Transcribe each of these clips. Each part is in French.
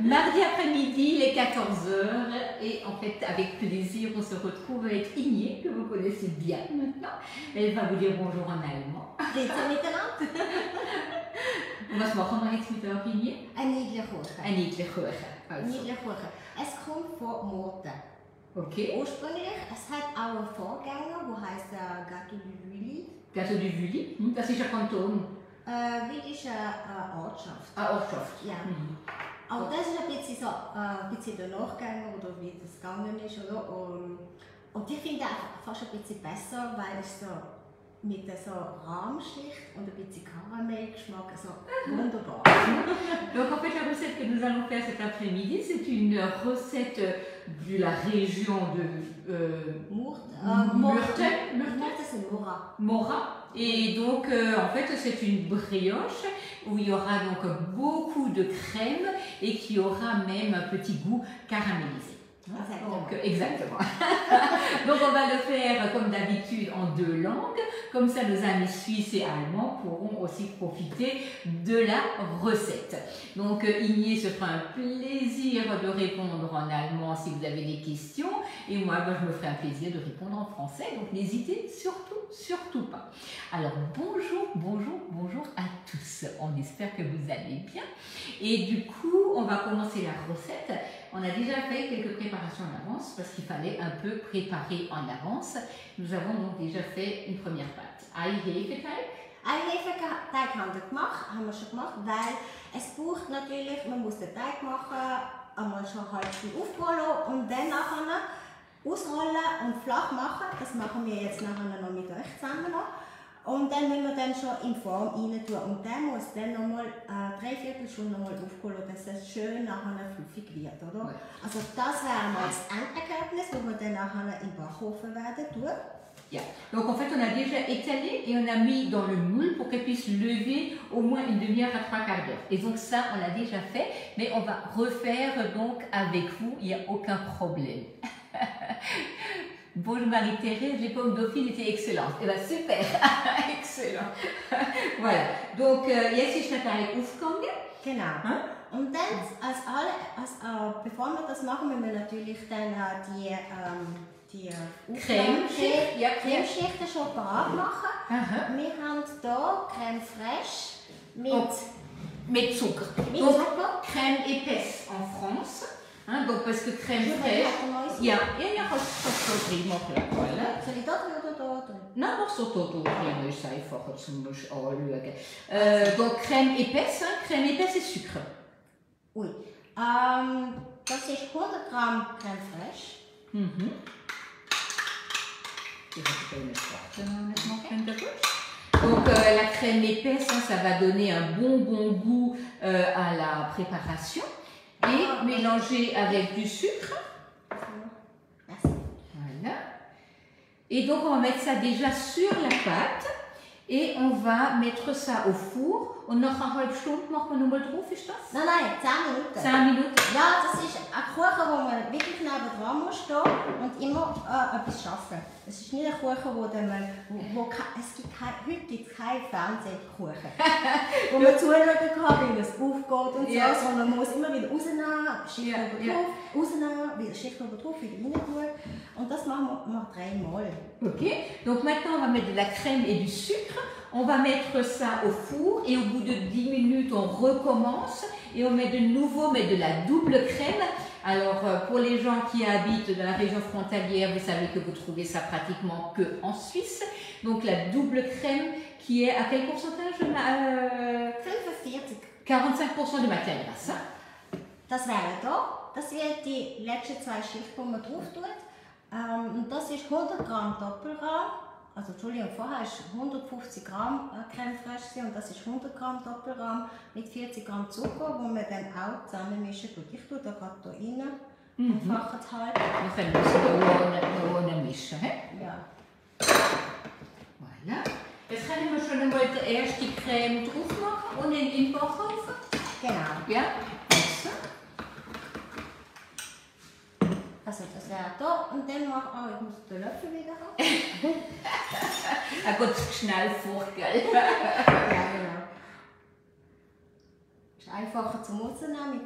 Mardi après-midi, les 14 heures, et en fait, avec plaisir, on se retrouve avec Igne, que vous connaissez bien maintenant. Elle va vous dire bonjour en allemand. Geht's ja miteinander? Und was machen wir jetzt mit der Igne? Ein Niedlerkuchen. Ein Niedlerkuchen. Ein Niedlerkuchen. Es kommt von Murten. Okay. Ursprünglich, es hat auch einen Vorgänger, der heißt Gâteau du Vully. Gâteau du Vully, das ist ein Kanton. Vully ist eine Ortschaft. Eine Ortschaft. Ja. Aber das ist ein bisschen der Nachgänger, oder wie das gegangen ist. Oder? Und ich finde einfach fast ein bisschen besser, weil es so mit so Rahmschicht und ein bisschen Karamellgeschmack, so wunderbar. Donc en fait la recette que nous allons faire cet après-midi, c'est une recette de la région de Murten, c'est Mora. Mora. Et donc en fait c'est une brioche où il y aura donc beaucoup de crème et qui aura même un petit goût caramélisé. Donc, exactement. Donc on va le faire comme d'habitude en deux langues, comme ça nos amis suisses et allemands pourront aussi profiter de la recette. Donc Igne se fera un plaisir de répondre en allemand si vous avez des questions, et moi je me ferai un plaisir de répondre en français, donc n'hésitez surtout pas. Alors bonjour à tous, on espère que vous allez bien, et du coup on va commencer la recette. On a déjà fait quelques préparations en avance parce qu'il fallait un peu préparer en avance. Nous avons donc déjà fait une première pâte. Ei-Hefeteig. Ei-Hefeteig haben wir schon gemacht, weil es braucht natürlich, man muss den Teig machen, einmal schon halb aufrollen und dann nachher ausrollen und flach machen. Das machen wir jetzt nachher noch mit euch zusammen noch. Und dann müssen wir dann schon in Form rein tun. Und der muss dann nochmal 3/4 Stunde nochmal aufgeholt, dass es schön nachher fluffig wird, oder? Ouais. Also das wäre mal das Endergebnis, das wir dann nachher im Backofen werden tun. Yeah. Donc en fait on a déjà étalé et on a mis dans le moule pour qu'elle puisse lever au moins une demi-heure à 3/4 d'heure. Et donc ça on l'a déjà fait, mais on va refaire donc avec vous, il n'y a aucun problème. Bonjour Marie-Thérèse, les pommes dauphines étaient excellentes. Eh bien super, excellent. Voilà, donc jetzt ist der Teig aufgegangen. Genau. Hm? Und dann, bevor wir das machen, müssen wir natürlich dann die Cremeschichten schon parat machen. Aha. Wir haben hier Crème fraîche mit Zucker. Mit Donc, Zucker. Crème épaisse en France. Hein, donc parce que crème fraîche. Ja, kannst du so drin machen. Soll ich da oder da drin? Nein, mach so da drin, ist einfacher zum Anschauen. Donc crème épaisse et sucre. Ui. Das ist 100 Gramm Crème fraîche. Mhm. Donc la crème épaisse, hein, ça va donner un bon goût à la préparation. Et mélanger avec du sucre. Voilà. Et donc on va mettre ça déjà sur la pâte et on va mettre ça au four. Und nach einer halben Stunde machen wir nochmal drauf, ist das? Nein, 10 Minuten. 10 Minuten? Ja, das ist ein Kuchen, wo man wirklich nebendran muss stehen und immer etwas schaffen. Es ist nicht ein Kuchen, heute gibt es keinen Fernsehkuchen, wo man zuschauen kann, wie es aufgeht und so, sondern man muss immer wieder rausnehmen, Schicht drauf, rausnehmen, wieder Schicht drauf, wieder rein tun. Und das machen wir 3-mal. Ok, donc maintenant on va mettre de la crème et du sucre. On va mettre ça au four et au bout de 10 minutes, on recommence et on met de nouveau de la double crème. Alors, pour les gens qui habitent dans la région frontalière, vous savez que vous trouvez ça pratiquement que en Suisse. Donc, la double crème qui est à quel pourcentage? 45% de matière grasse. Das wäre da. Das wird die letzten 2 Schichten, die man drauf tut. Und das ist 100 Gramm Doppelrahm. Also Entschuldigung, vorher war 150 Gramm Crème fraîche und das ist 100 Gramm Doppelrahm mit 40 Gramm Zucker, wo man dann auch zusammenmischen tut. Ich tue da gerade hier rein, einfach halb. Wir können ein bisschen mischen. Ja. Voilà. Jetzt können wir schon einmal die erste Creme drauf machen und in den Backofen. Genau. Ja, so. Also das wäre da und dann mache ich muss den Löffel wieder haben. Er geht schnell vor, gell? Ja, genau. einfacher zum Rausnehmen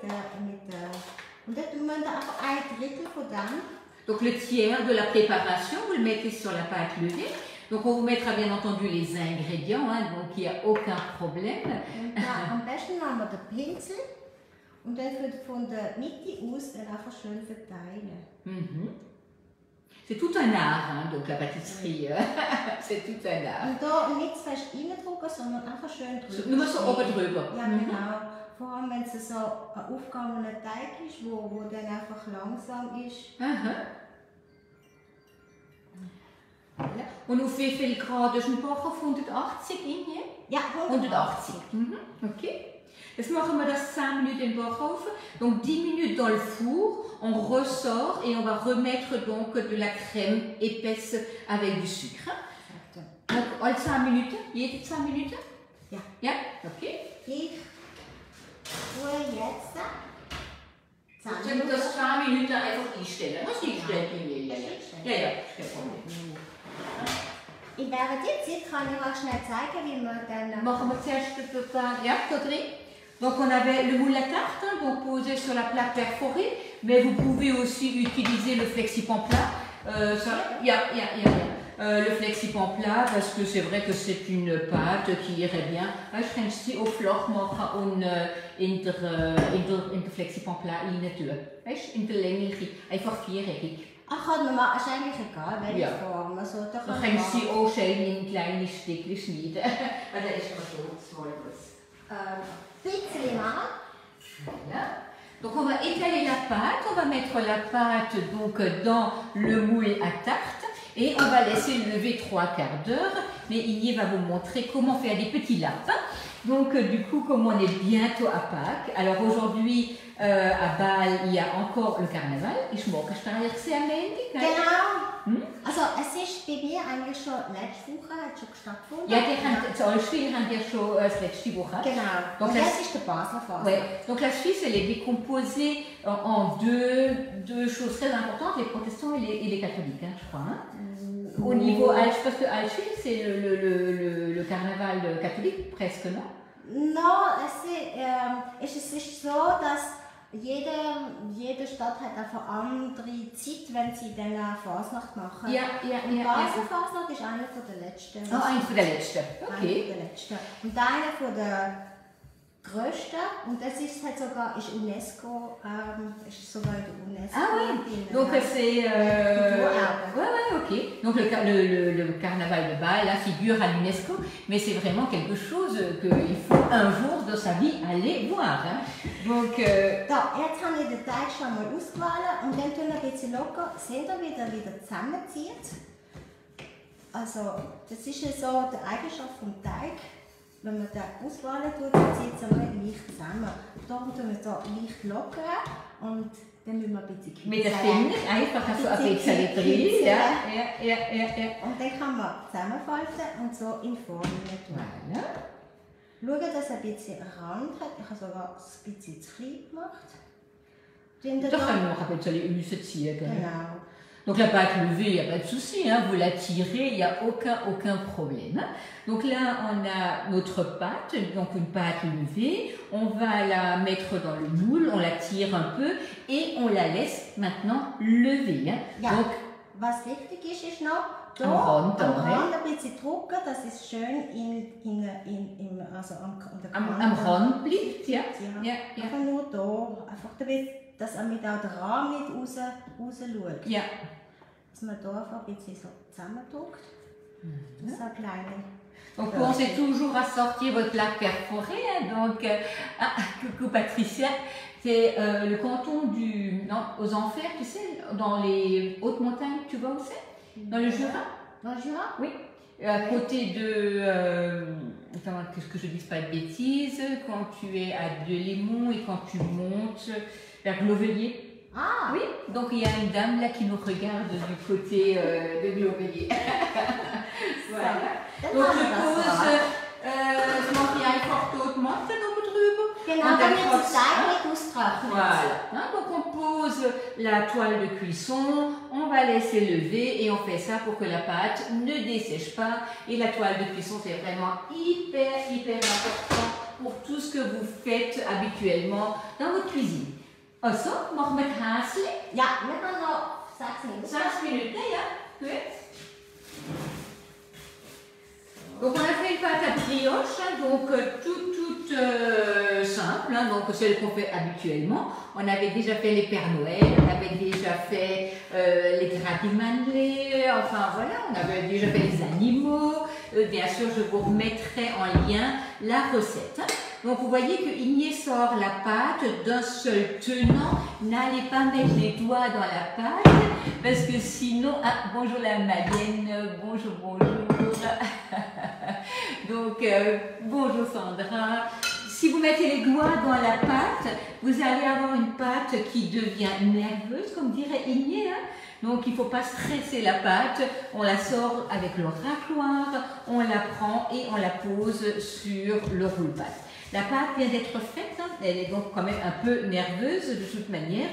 und dann tun wir einfach 1/3 von dem. Donc le tiers de la préparation, vous le mettez sur la pâte levée. Donc on vous mettra bien entendu les ingrédients, hein, donc il n'y a aucun problème. Und dann, am besten nehmen wir den Pinsel und dann von der Mitte aus dann einfach schön verteilen. C'est tout un art, hein, donc la pâtisserie, c'est tout un art. Und da nicht zu fest reindrücken, sondern einfach schön drüber. Nur so oben drüber. Ja, genau. Vor allem wenn es so ein aufgegangener Teig ist, wo dann einfach langsam ist. Und auf wie viel Grad ist ein Bach auf 180 in hier? Ja, 180. Ok. Jetzt machen wir das 10 minutes im Backofen. Donc 10 minutes dans le four, on ressort et on va remettre donc de la crème épaisse avec du sucre. Donc alle 10 minuten, jede 10 minuten? Ja. Ja, okay. Ich tue jetzt 10 Minuten. Minuten. Das 10 minuten einfach einstellen. Das ist einstellen bei mir. Ja, kein Problem. In dieser Zeit kann ich euch schnell zeigen, wie man dann... Machen wir zuerst da drin. Donc on avait le moule à tarte, hein, donc posé sur la plaque perforée, mais vous pouvez aussi utiliser le flexipan plat. Le flexipan plat, parce que c'est vrai que c'est une pâte qui irait bien. Ich kann sie auf Loch machen und in der flexipan plat rein tun. Weißt du, in der Länge, einfach viereckig. Kann man machen, ist eigentlich egal, welche Form. Also, da kann man sie auch schön in kleine Stückchen schneiden. Da ist man so bisschen machen. Voilà. Donc on va étaler la pâte, on va mettre la pâte donc dans le moule à tarte et on va laisser lever 3/4 d'heure. Mais Igné va vous montrer comment faire des petits lapins. Donc du coup, comme on est bientôt à Pâques, alors aujourd'hui à Bâle il y a encore le carnaval. Ich mag es sehr männlich. Genau. Also es ist bei mir eigentlich schon letzte Woche hat schon stattgefunden. Ja, die Allschwil haben ja schon letzte Woche. Genau. Donc jetzt ist der Basler Fasnacht. Ouais. Donc la Suisse elle est décomposée en deux choses très importantes, les protestants et les catholiques, hein, je crois. Hein. Au niveau parce que Allschwil c'est le carnaval catholique presque, non? Non, es ist so, dass jede Stadt hat einfach andere Zeit, wenn sie dann eine Fasnacht machen. Ja. Die Basler Fasnacht ist eine von der letzten. Oh, eine von der letzten. Okay. Eine von der letzten. Und eine von der größten. Und das ist halt sogar UNESCO, ist sogar in der UNESCO. Ah oui. Donc c'est ok. Donc le carnaval de Bâle figure à l'UNESCO, mais c'est vraiment quelque chose qu'il faut un jour de sa vie aller voir. Hein. Donc jetzt habe ich den Teig schon mal ausgewählt und dann tun wir ein bisschen locker, seht ihr, wie der wieder zusammenzieht. Also das ist ja so die Eigenschaft vom Teig. Wenn man den auswählen tut, dann zieht es einmal leicht zusammen. Darum tun wir so leicht lockern und dann müssen wir ein bisschen kitzeln. Mit den Fingern einfach so ein bisschen drin. Ja. Und dann kann man zusammenfalten und so in Form tun. Voilà. Schauen, dass er ein bisschen Rand hat. Ich habe sogar ein bisschen zu klein gemacht. Da können wir noch ein bisschen rausziehen. Genau. Donc la pâte levée, il n'y a pas de souci, hein, vous la tirez, il n'y a aucun problème. Donc là, on a notre pâte, donc une pâte levée, on va la mettre dans le moule, on la tire un peu et on la laisse maintenant lever. Hein. Ja, donc, was wichtig ist noch, am Rand ein bisschen drücken, dass es schön am Rand bleibt. Ja. Einfach nur da, einfach damit, dass damit auch der Rahmen nicht raus schaut. Ja. Dass man hier einfach ein bisschen so zusammendrückt. Das ist ein kleiner. Donc pensez toujours à sortir votre plaque perforée. Hein, donc, coucou Patricia, c'est le canton aux Enfers, tu sais, dans les hautes montagnes, tu vois où c'est? Dans le Jura? Dans le Jura? Oui. À côté de, que je ne dise pas de bêtises, quand tu es à Delémont et quand tu montes vers Glovelier. Ah oui, donc il y a une dame là qui nous regarde du côté de Glovelier. Voilà. Donc je mache einfach dort Matte drüber. Genau, damit der Teig nicht austrocknet. Voilà. Donc on pose la toile de cuisson, on va laisser lever et on fait ça pour que la pâte ne dessèche pas. Et la toile de cuisson c'est vraiment hyper important pour tout ce que vous faites habituellement dans votre cuisine. Also, machen wir Häsli. Ja, wir haben noch 6 Minuten. 6 minutes, ja. Gut. Donc on a fait une pâte à brioche, hein, donc toute simple, hein, donc celle qu'on fait habituellement. On avait déjà fait les Pères Noël, on avait déjà fait les Gratimanlés, enfin voilà, on avait déjà fait les animaux. Bien sûr, je vous remettrai en lien la recette. Hein. Donc vous voyez que Igné sort la pâte d'un seul tenant. N'allez pas mettre les doigts dans la pâte parce que sinon... Ah, bonjour la Madeleine, bonjour, bonjour. Donc, bonjour Sandra. Si vous mettez les doigts dans la pâte, vous allez avoir une pâte qui devient nerveuse, comme dirait Igné. Hein. Donc, il ne faut pas stresser la pâte. On la sort avec le racloir, on la prend et on la pose sur le roule-pâte. La pâte vient d'être faite, hein. Elle est donc quand même un peu nerveuse de toute manière.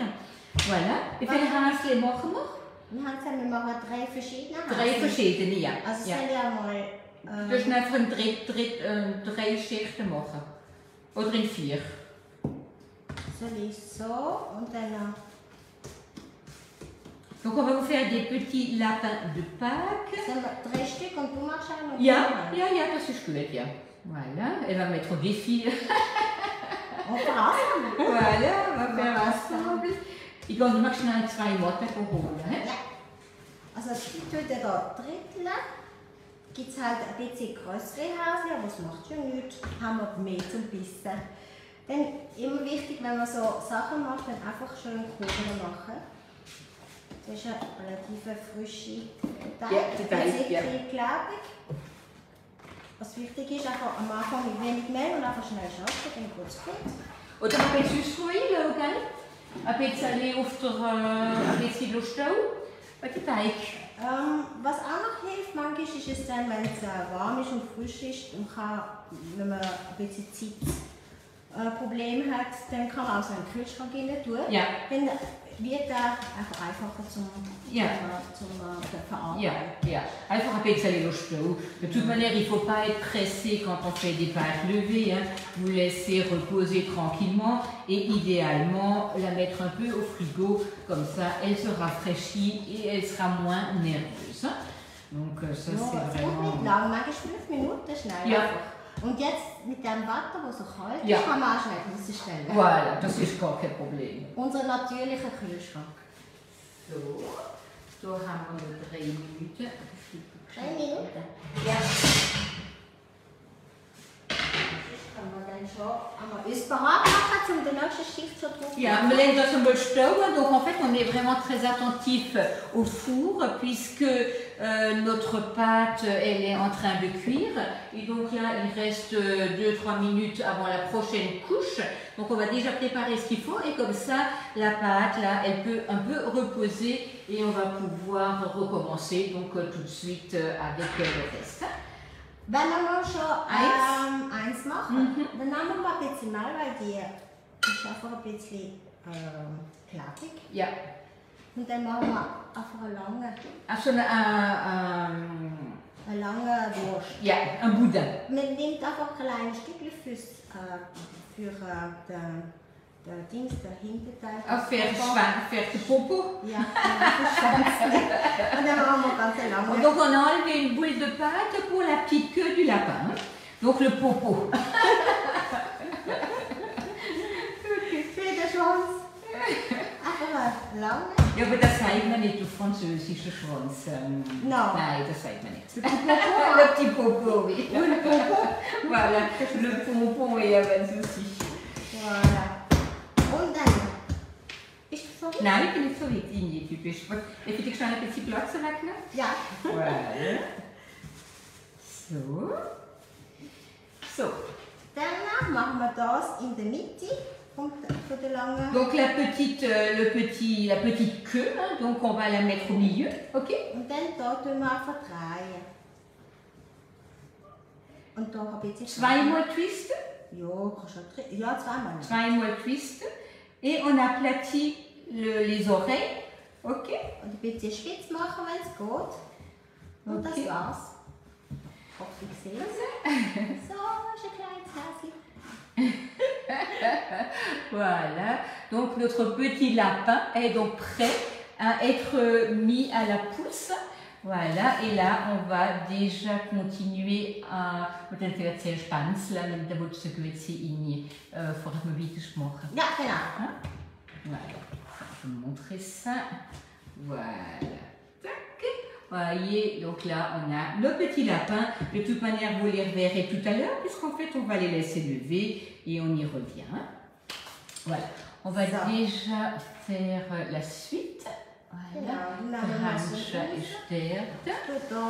Voilà. Wie viele Häsli machen wir? Wir machen 3 verschiedene. 3 verschiedene, ja. Also ja. soll ich einmal... Dus einfach in 3 Schichten machen. Oder in 4. Soll ich so und dann... Donc on va vous faire des petits lapins de Pâques. Sollen wir 3 Stück und du machst einen? Ja, das ist gut, ja. Voilà, elle va mettre au défi. On fait ensemble. Voilà, on va faire ensemble. Ich gehe noch schnell 2 Motten holen. Ja. Also ich tue da Drittel. Gibt es halt ein bisschen größere Häsli, aber das macht schon nichts. Haben wir mehr zum Bissen. Dann immer wichtig, wenn man so Sachen macht, dann einfach schön Kugeln machen. Das ist eine relativ frische Teig. Ja, die Teig, ja. Klebrig. Was wichtig ist, einfach am Anfang mit wenig Mehl und einfach schnell schaffen, dann geht es gut. Oder ein bisschen Süßfrühe, gell? Ein bisschen auf der Stau. Und die Teig. Was auch noch hilft, manchmal ist es dann, wenn es warm ist und frisch ist und wenn man ein bisschen Zeitproblem hat, dann kann man auch so einen Kühlschrank rein tun. Ja. Dann wird er einfach einfacher zum Verarbeiten. Ja. Einfach un peu de salé au chaud. De toute manière, il ne faut pas être pressé quand on fait des pâtes levées. Hein. Vous laissez reposer tranquillement et idéalement la mettre un peu au frigo. Comme ça, elle se rafraîchit et elle sera moins nerveuse. Hein. Donc ça, Ja, c'est es geht vraiment... nicht lang, manchmal 5 Minuten schnell. Ja. Einfach. Und jetzt mit dem Wasser, das so kalt Ja. ist, kann man auch schnell rausstellen. Voilà, das ist gar kein Problem. Unser natürlicher Kühlschrank. So haben wir noch 3 Minuten. 3 Minuten? Ja. Kann man dann schon einmal uns parat machen, um den nächsten Stift schon drauf zu Ja, machen. wir lassen das ein bisschen stehen. Donc en fait, on est vraiment très attentif au four puisque notre pâte, elle est en train de cuire. Et donc là, il reste 2-3 minutes avant la prochaine couche. Donc on va déjà préparer ce qu'il faut et comme ça, la pâte, là, elle peut un peu reposer et on va pouvoir recommencer donc tout de suite avec le reste. Wenn wir noch schon eins machen, dann nehmen wir ein bisschen Mehl, weil die ist einfach ein bisschen klebrig. Ja. Und dann machen wir einfach eine lange Wurst. Ja, un boudin. Man nimmt einfach kleine Stückchen für den Dings, der Hinterteil. Faire de popo. Ja, genau. Und dann machen wir ganz lange. Donc on a enlevé une boule de pâte pour la petite queue du lapin. Hein. Donc le popo. Für den Schwanz. Einfach lange. Ja, aber das sagt man nicht, du französischer Schwanz. Nein, das sagt man nicht. Le petit popo, oui. Le popo. Voilà, le pompon et un souci. Voilà. Und dann. Ist das so weit? Nein, ich bin nicht so weit in die typisch. Ich würde schon ein bisschen Platz wegnehmen. Ja. Voilà. So. So. Dann machen wir das in der Mitte von der langen. Donc la petite queue, hein, donc on va la mettre au milieu, ok? Und dann da tun wir einfach drehen. Und da ein bisschen. Zweimal twist. Ja, kannst du auch ja, zweimal. Zweimal twist. Et on aplatit les oreilles, ok? Und ein bisschen spitz machen, wenn es geht. Und Okay. das war's. Ich hoffe, ich sehe es. So, ist ein kleines Häschen. Voilà, donc notre petit lapin est donc prêt à être mis à la pousse. Voilà, et là on va déjà continuer à. Wir werden vielleicht sehr spanseln, da willst du gewisse Linie vorher mal weitermachen. Ja, genau. Voilà, je vais vous montrer ça. Voilà, tac. Voyez, donc là on a le petit lapin. De toute manière, vous les reverrez tout à l'heure, puisqu'en fait on va les laisser lever et on y revient. Voilà, on va déjà faire la suite. Voilà, Ramscha ist der. Du da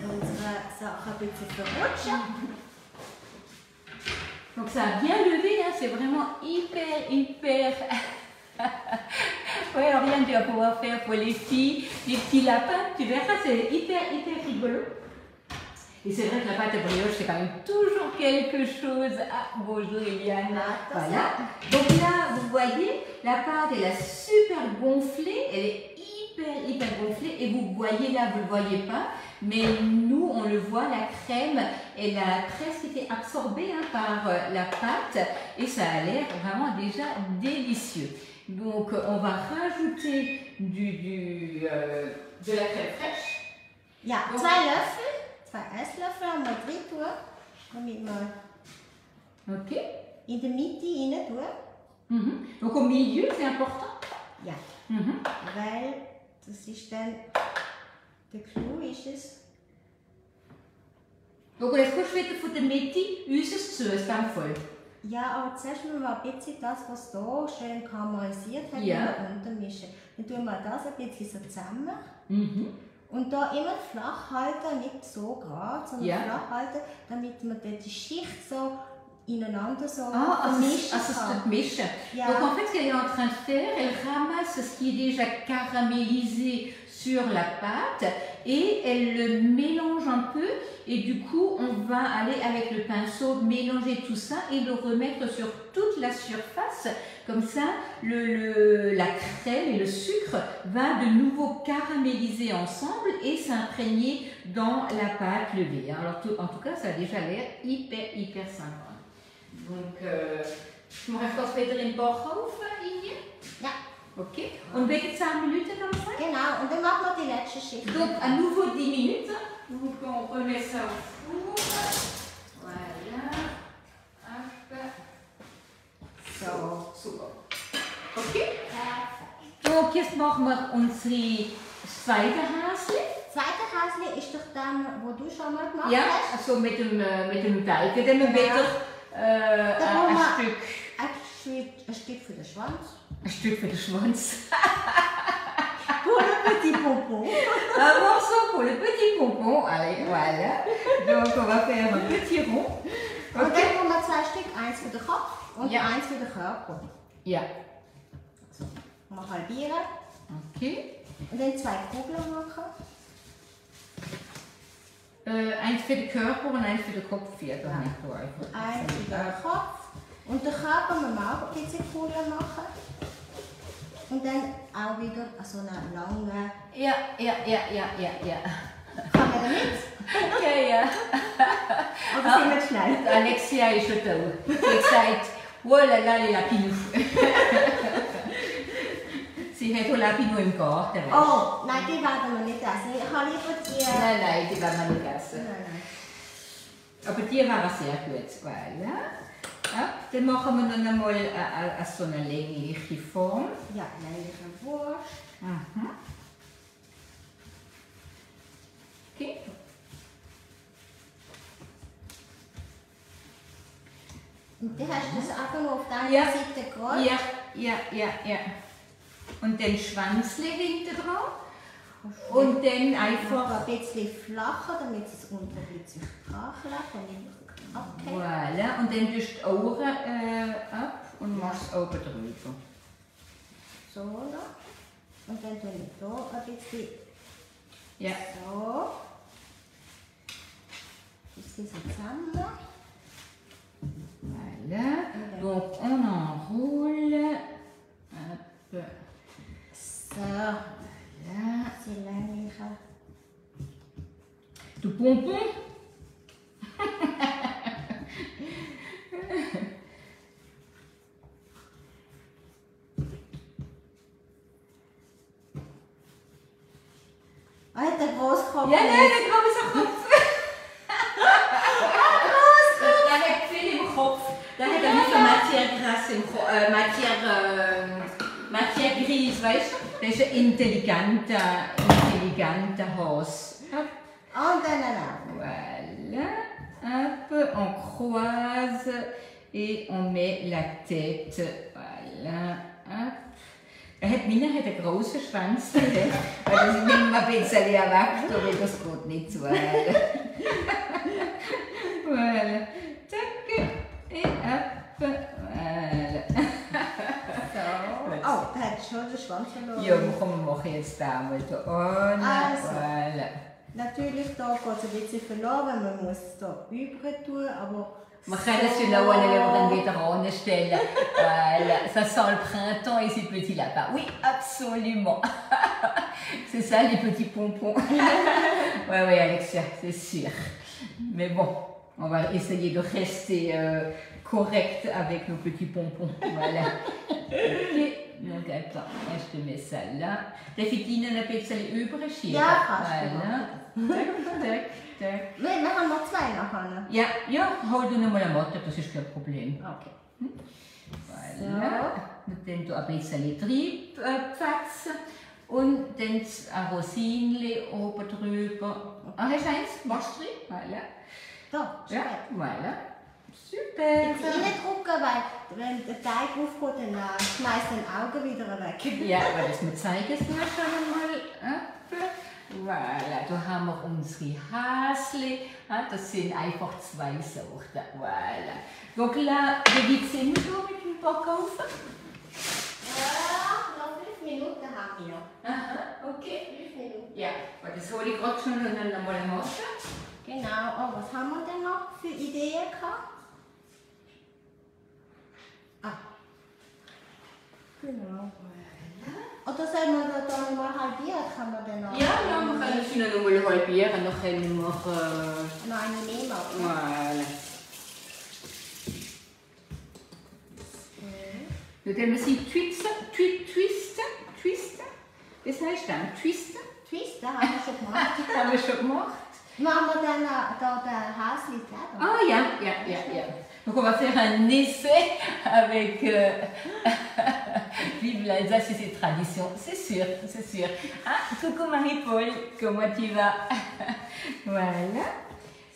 unsere Sachen ein bisschen verrutschen. Donc ça a bien levé, hein, c'est vraiment hyper. Oui, Oriane, tu vas pouvoir faire pour les filles, les petits lapins, tu verras, c'est hyper rigolo. Et c'est vrai que la pâte à brioche, c'est quand même toujours quelque chose. Ah, bonjour Eliane. Voilà. Donc là, vous voyez, la pâte, elle a super gonflé, elle est hyper gonflée. Et vous voyez là, vous ne le voyez pas, mais nous, on le voit, la crème, elle a presque été absorbée hein, par la pâte. Et ça a l'air vraiment déjà délicieux. Donc, on va rajouter de la crème fraîche. Ja, 2 Löffel. 2 Esslöffel haben wir drin tun, damit wir in der Mitte rein tun. Donc au milieu, c'est important. Ja, weil das ist dann, der Clou ist es. Donc est-ce que je fais von der Mitte unseres zu, ist dann voll. Ja, aber zuerst müssen wir ein bisschen das, was hier schön karamellisiert hat, untermischen. Dann tun wir das ein bisschen so zusammen. Und da immer flach halten, nicht so gerade, sondern flach halten, damit man die Schicht so ineinander so mischen kann. Donc en fait, ce qu'elle est en train de faire, elle ramasse ce qui est déjà caramélisé sur la pâte et elle le mélange un peu et du coup on va aller avec le pinceau mélanger tout ça et le remettre sur toute la surface. Comme ça, la crème et le sucre va de nouveau caraméliser ensemble et s'imprégner dans la pâte levée. Alors en tout cas, ça a déjà l'air hyper sympa. Donc, je mache das wieder in den Bach auf, Inge. Ja. Ok. Und welche 10 Minuten am Anfang? Genau, und dann machen wir die letzte Schicht. Donc, à nouveau 10 minutes. Donc, on remet ça au four. Voilà. Hop. So, super. Okay? Donc, jetzt machen wir unsere zweite Häsli. Zweite Häsli ist doch dann, wo du schon mal gemacht hast? Ja, also mit dem Teig. Dann müssen wir ein Stück für den Schwanz. Ein Stück für den Schwanz. Pour le petit pompon. Un morceau pour le petit pompon. Allez, voilà. Donc, on va faire un petit rond. Okay. Und dann machen wir 2 Stück, eins für den Kopf und eins für den Körper. Ja. So, mal halbieren. Okay. Und dann 2 Kugeln machen. Eins für den Körper und eins für den Kopf. Ja, eins für den Kopf. Und den Körper müssen wir auch ein bisschen Kugeln machen. Und dann auch wieder so eine lange. Ja. Kann man damit? Ja. Aber sind wir schnell? Alexia ist schon da. Sie hat gesagt, oh la la, les lapinous. Sie hat auch Lapino im Garten. Oh, nein, die werden wir nicht essen. Ich habe lieber die. Nein, die werden wir nicht essen. Nein. Aber die waren sehr gut. Voilà. Ja, dann machen wir noch einmal so eine längliche Form. Ja, längliche Wurst. Okay. Und dann hast du das einfach nur auf der Seite gerollt? Ja. Und dann Schwanzle hinten dran. Und dann einfach ein bisschen flacher, damit es unten ein bisschen dran klebt. Okay. Voilà. Und dann tust du die Ohren ab und machst es oben drüber. So noch. Und dann tue ich hier ein bisschen. Ja. So. Ein bisschen so zusammen. Voilà. Donc on enroule. Hop. So. Voilà. C'est längliche. Du Pompon. Großkopf. Ja, nein, der große Kopf. Der hat viel im Kopf. Der hat ein bisschen Matière grasse im Kopf. Matière grise, weißt du? Der ist ein intelligenter Hase. Und dann auch. Voilà. Hop, on croise et on met la tête. Voilà. Hop. Mina hat einen grossen Schwanz, weil das ist immer ein bisschen erwachsen, aber das geht nicht so. Voilà. Tac. Et hop. Voilà. So. Oh, der hat schon den Schwanz verloren. Ja, komm, wir machen jetzt da mal da an. Also. Voilà. Natürlich, da geht es ein bisschen verloren, man muss da über tun, aber... Man kann das sur la wall dann wieder ranstellen. Voilà. Ça sent le printemps et ces petits lapins. Oui, absolument. C'est ça les petits pompons. Oui, Alexia, c'est sûr. Mais bon, on va essayer de rester correct avec nos petits pompons. Voilà. Ok. Donc attends, je te mets ça là. Darf ich Ihnen ein bisschen überschieben? Ja, kannst du. Voilà. Tac, tac. Wir haben noch zwei nachher. Ja, hol du noch mal eine Matte, das ist kein Problem. Okay. Voilà. Und dann du ein bisschen Triebpfatz und dann ein Rosinli oben drüber. Ah, hast du eins? Machst du drin? Voilà. Da, Ja, spät. voilà. Super. Jetzt reindrücken, weil wenn der Teig aufgeht, dann schmeißt den Augen wieder weg. Ja, aber das zeigen es mir schon einmal. Voilà, da haben wir unsere Hasli. Das sind einfach zwei Sorten. Voilà. Donc là, wie weit sind wir da mit dem Backofen? Ja, noch 5 Minuten haben wir. Aha, okay. 5 Minuten. Ja, aber das hole ich gerade schon und dann nochmal machen. Genau. Oh, was haben wir denn noch für Ideen gehabt? Ah. Genau. Oder sollen wir da nochmal halbieren? Kann man dann noch? Ja, wir können es nochmal halbieren, dann können wir noch eine nehmen. Voilà. Dann können wir sie twisten. Was heißt das? Twisten? Twisten haben wir schon gemacht. Haben wir schon gemacht. Machen wir dann da den Hasli selber? Ah ja. Donc on va faire un essai avec Vive l'Alsace et ses traditions, c'est sûr. Ah, coucou Marie-Paul, comment tu vas? Voilà.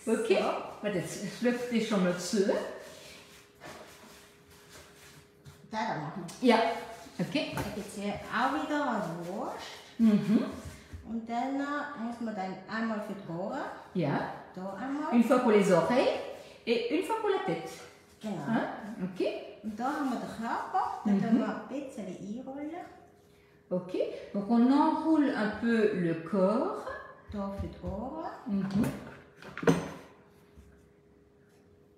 Ok. Warte, jetzt schlüpft die schon mal zu. Da machen wir. Ja. Okay. Da gibt es hier auch wieder eine Wurst. Mhm. Und dann muss man dann einmal für die Ohren. Ja. Da einmal. Une fois pour les oreilles et une fois pour la tête. Genau. Hein? Ok. Und da haben wir den Körper. Den tun wir ein bisschen einrollen. Ok. Donc on enroule un peu le corps. Da für die Ohren. Mhm.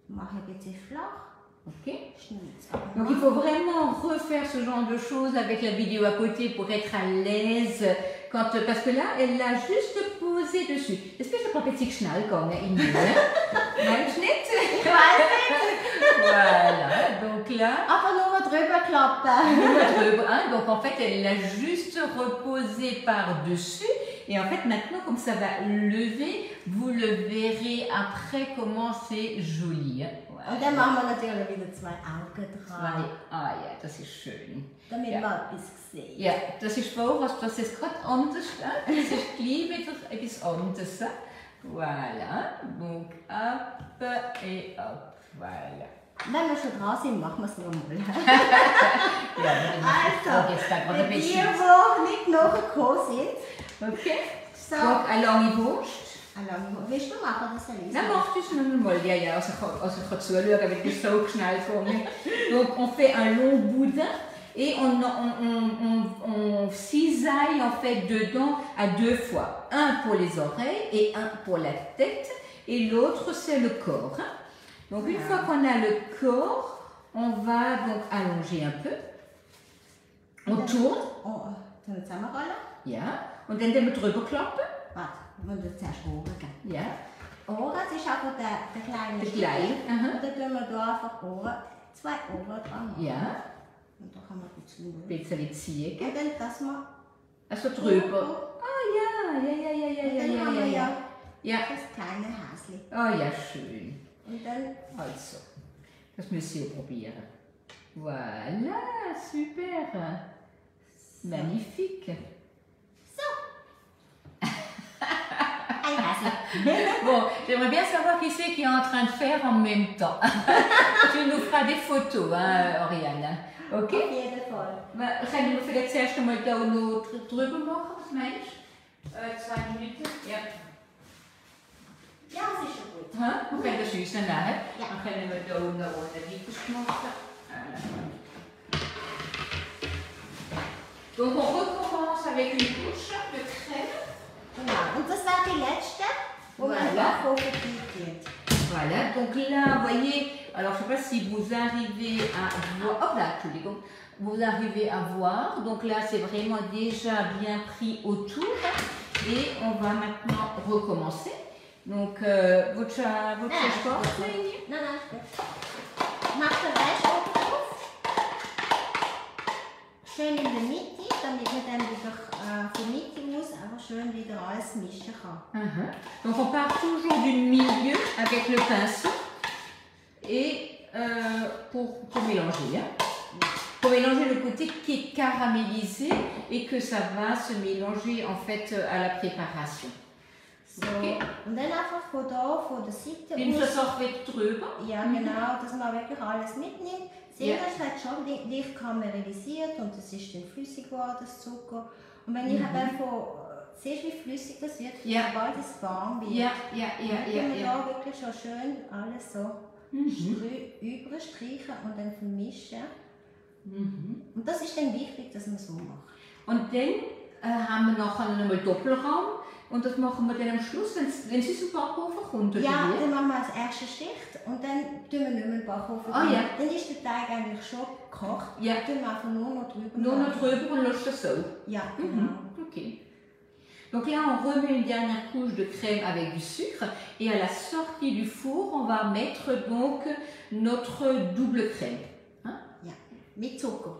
Mache ein bisschen flach. Ok. Schnitz. Donc il faut vraiment refaire ce genre de choses avec la vidéo à côté pour être à l'aise. Parce que là, elle l'a juste posé dessus. Est-ce que je peux petit schnell gehen in die Meinst du nicht? Ich weiß nicht. Voilà, donc là. Aber nur drüber klappen. Donc en fait, elle l'a juste reposé par-dessus. Et en fait, maintenant, comme ça va lever, vous le verrez après comment c'est joli. Voilà. Und dann machen wir natürlich wieder zwei Augen dran. Ah ja, das ist schön. Damit ja. man etwas sieht. Ja, das ist vor, das ist gerade anders. Das ist gleich wieder etwas anderes. Voilà. Donc, hop et hop. Voilà. Wenn wir schon dran sind, machen wir es nochmal. Ja, also, jetzt da gerade für ein die, bisschen. die nicht nachgekommen sind. Okay. So. Donc, eine lange Wurst. Willst du machen, das Elisa? Nein, mach das nochmal. Ja, also ich kann zuschauen, weil ich so schnell vor mir. Donc, on fait un long boudin. Et on cisaille en fait dedans à 2 fois. Un pour les oreilles et un pour la tête. Et l'autre c'est le corps. Donc une fois qu'on a le corps, on va donc allonger un peu. On tourne. Dann zusammenrollen. Ja. Und dann wir drüber klappen. Warte, wir müssen zuerst Ohren geben. Ja. Ohren, das ist einfach der kleine Der Stück. kleine. Und dann tun wir hier einfach zwei Ohren dran. Ja. Und da kann man gut zuhören. Ein bisschen ziehen. Und dann das mal. Also drüber. Ah ja. Und dann haben wir Ja. Das kleine Häschen. Oh ja, schön. Und dann... Also, das müsst ihr probieren. Voilà, super. Magnifique. Ein Häschen. Bon, j'aimerais bien savoir qui c'est qui est en train de faire en même temps. Tu nous feras des photos, hein, Oriane. Ok? Auf jeden Fall. Gaan we vielleicht zuerst einmal da noch drüber machen, was meinst du? 2 Minuten? Ja. Ja, es ist schon gut. We gaan das juist daarna, hè? Ja. Dan gaan we da noch eine Wiederschmachen. Donc on recommence avec une couche de crème. Genau. Und das wäre die letzte, wo man in den Voilà. Backofen tut. Voilà, donc là, vous voyez, alors je ne sais pas si vous arrivez à voir, hop là, Entschuldigung, vous arrivez à voir, donc là c'est vraiment déjà bien pris autour et on va maintenant recommencer. Donc, votre sport, Nein, nein, ist gut. Mach den Rest oben drauf. Schön in der Mitte, damit man dann wieder von Mitte aus einfach schön wieder alles mischen kann. Donc on part toujours du milieu avec le pinceau et pour mélanger. Hein. Pour mélanger le côté qui est caramélisé et que ça va se mélanger en fait à la préparation. So. Okay. Und dann einfach von da, von der Seite Une aus. Versorgung drüber. Ja, genau, dass man wirklich alles mitnimmt. Sehen, Ja. das hat schon leicht karamellisiert und es ist dann flüssig geworden, das Zucker. Und wenn ich siehst wie flüssig das wird, Ja. sobald es warm wird, Ja. dann können wir da wirklich schon schön alles so überstreichen und dann vermischen. Und das ist dann wichtig, dass man so macht. Und dann haben wir noch einmal Doppelraum und das machen wir dann am Schluss, wenn es aus dem Backofen kommt. Oder Ja, wie? dann machen wir als erste Schicht und dann tun wir nicht mehr den Backofen. Ah, ja. Dann ist der Teig eigentlich schon gekocht. Ja. Dann tun wir einfach nur noch drüber. Nur noch machen. drüber und lässt das so. Ja, genau. Ok. Donc là, on remet une dernière couche de crème avec du sucre et à la sortie du four, on va mettre donc notre double crème. Hein? Ja, mit Zucker.